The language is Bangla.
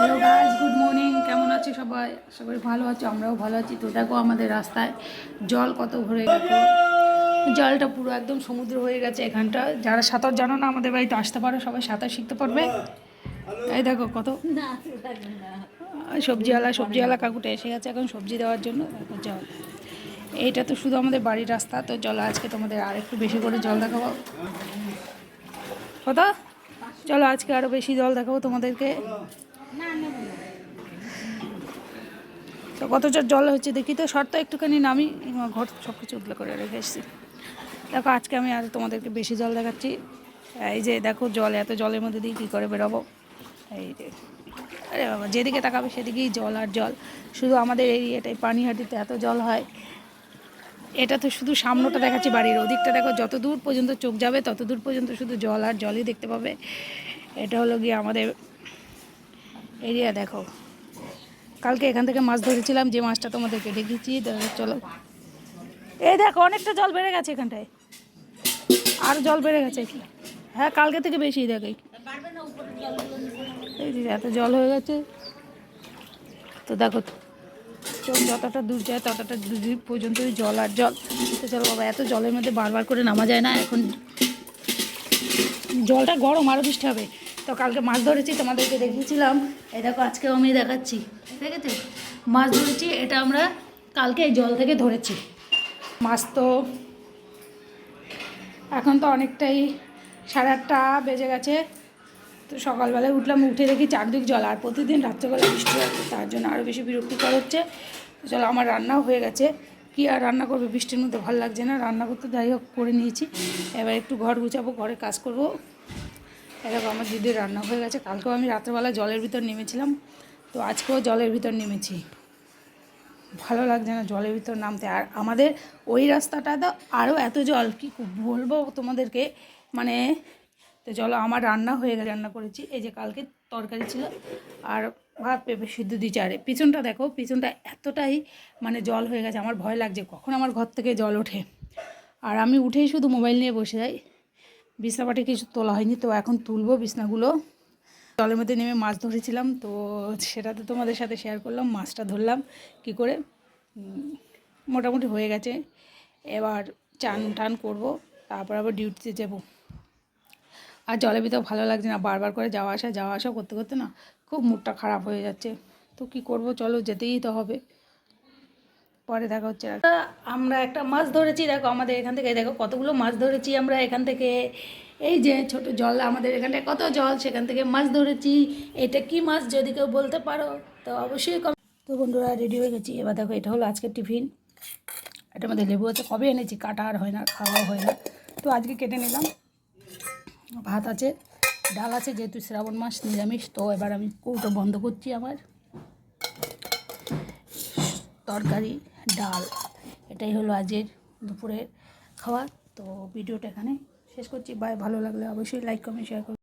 Hello guys, good morning. কেমন আছে সবাই? সবাই ভালো আছে, আমরাও ভালো আছি। তো দেখো আমাদের রাস্তায় জল কত ভরে গেছে। জলটা পুরো একদম সমুদ্র হয়ে গেছে এখানটা। যারা সাঁতার জানো না আমাদের বাড়িতে আসতে পারো, সবাই সাঁতার শিখতে পারবে। এই দেখো কত সবজিওয়ালা কাকুটা এসে গেছে এখন সবজি দেওয়ার জন্য। দেখো জল, এইটা তো শুধু আমাদের বাড়ির রাস্তা। তো জল আজকে তোমাদের আর একটু বেশি করে জল দেখাবো। কথা চলো আজকে আরও বেশি জল দেখাবো তোমাদেরকে। তো কত জল হচ্ছে দেখি তো। শর্ত একটুখানি নামি, ঘর সব কিছু উতলে করে রেখে এসেছি। দেখো আজকে আমি আর তোমাদেরকে বেশি জল দেখাচ্ছি। এই যে দেখো জল, এত জলের মধ্যে দিয়ে কী করে বেরোবো। এই যে আরে বাবা, যেদিকে তাকাবে সেদিকেই জল আর জল। শুধু আমাদের এরিয়াটাই পানিহাটিতে এত জল হয়। এটা তো শুধু সামনেটা দেখাচ্ছি বাড়ির, ওদিকটা দেখো যত দূর পর্যন্ত চোখ যাবে তত দূর পর্যন্ত শুধু জল আর জলই দেখতে পাবে। এটা হলো গিয়ে আমাদের এরিয়া। দেখো কালকে এখান থেকে মাছ ধরেছিলাম, যে মাছটা তোমাদেরকে দেখিয়েছি। চলো এই দেখো অনেকটা জল বেড়ে গেছে এখানটায়, আর জল বেড়ে গেছে কি। হ্যাঁ কালকে থেকে বেশি দেখে এই যে এত জল হয়ে গেছে। তো দেখো চোখ যতটা দূর যায় ততটা দূর পর্যন্তই জল আর জল। তো চলো বাবা, এত জলের মধ্যে বারবার করে নামা যায় না। এখন জলটা গরম, আরও বৃষ্টি হবে। তো কালকে মাছ ধরেছি, তোমাদেরকে দেখিয়েছিলাম। এই দেখো আজকেও আমি দেখাচ্ছি, ঠিক আছে। মাছ ধরেছি, এটা আমরা কালকে এই জল থেকে ধরেছি মাছ। তো এখন তো অনেকটাই 8:30 বেজে গেছে। তো সকালবেলায় উঠলাম, উঠে দেখি চারদিক জল, আর প্রতিদিন রাত্রেবেলা বৃষ্টি হচ্ছে, তার জন্য আরও বেশি বিরক্তিকর হচ্ছে। তো চলো আমার রান্নাও হয়ে গেছে। কি আর রান্না করবে, বৃষ্টির মধ্যে ভালো লাগছে না রান্না করতে, যাই হোক করে নিয়েছি। এবার একটু ঘর গুছাবো, ঘরে কাজ করবো। এরকম আমার দিদির রান্না হয়ে গেছে। কালকেও আমি রাত্রেবেলা জলের ভিতর নেমেছিলাম, তো আজকেও জলের ভিতর নেমেছি। ভালো লাগছে না জলের ভিতর নামতে। আর আমাদের ওই রাস্তাটা তো আরও এত জল, কি বলবো তোমাদেরকে মানে। তো চলো আমার রান্না হয়ে গেছে, রান্না করেছি। এই যে কালকে তরকারি ছিল আর ভাত পেঁপে সিদ্ধ দিয়েছি। আর পিছনটা দেখো, পিছনটা এতটাই মানে জল হয়ে গেছে, আমার ভয় লাগছে কখন আমার ঘর থেকে জল ওঠে। আর আমি উঠেই শুধু মোবাইল নিয়ে বসে যাই। বিছনাপাটি কিছু তোলা হয়নি, তো এখন তুলবো বিছনাগুলো। জলের মধ্যে নেমে মাছ ধরেছিলাম, তো সেটা তো তোমাদের সাথে শেয়ার করলাম। মাছটা ধরলাম কি করে, মোটামুটি হয়ে গেছে। এবার চান টান করবো, তারপর আবার ডিউটিতে যাব। আর জলের ভিতর ভালো লাগছে না, বারবার করে যাওয়া আসা করতে করতে না খুব মুডটা খারাপ হয়ে যাচ্ছে। তো কি করব, চলো যেতেই তো হবে। পরে দেখা হচ্ছে। আমরা একটা মাছ ধরেছি, দেখো আমাদের এখান থেকে, দেখো কতগুলো মাছ ধরেছি আমরা এখান থেকে। এই যে ছোট জল, আমাদের এখানটায় কত জল, সেখান থেকে মাছ ধরেছি। এটা কি মাছ যদি কেউ বলতে পারো তো অবশ্যই। তো বন্ধুরা রেডি হয়ে গেছি। এবার দেখো এটা হলো আজকের টিফিন। এটা আমাদের লেবু আছে, কবে এনেছি, কাটা আর হয় না, খাওয়াও হয় না, তো আজকে কেটে নিলাম। ভাত আছে, ডাল আছে, যেহেতু শ্রাবণ মাস নিরামিষ। তো এবার আমি কৌটো বন্ধ করছি আমার। তরকারি, ডাল, এটাই হলো আজকের দুপুরের খাওয়া। তো ভিডিওটা এখানে শেষ করছি। বাই, ভালো লাগলে অবশ্যই লাইক কমেন্ট শেয়ার করুন।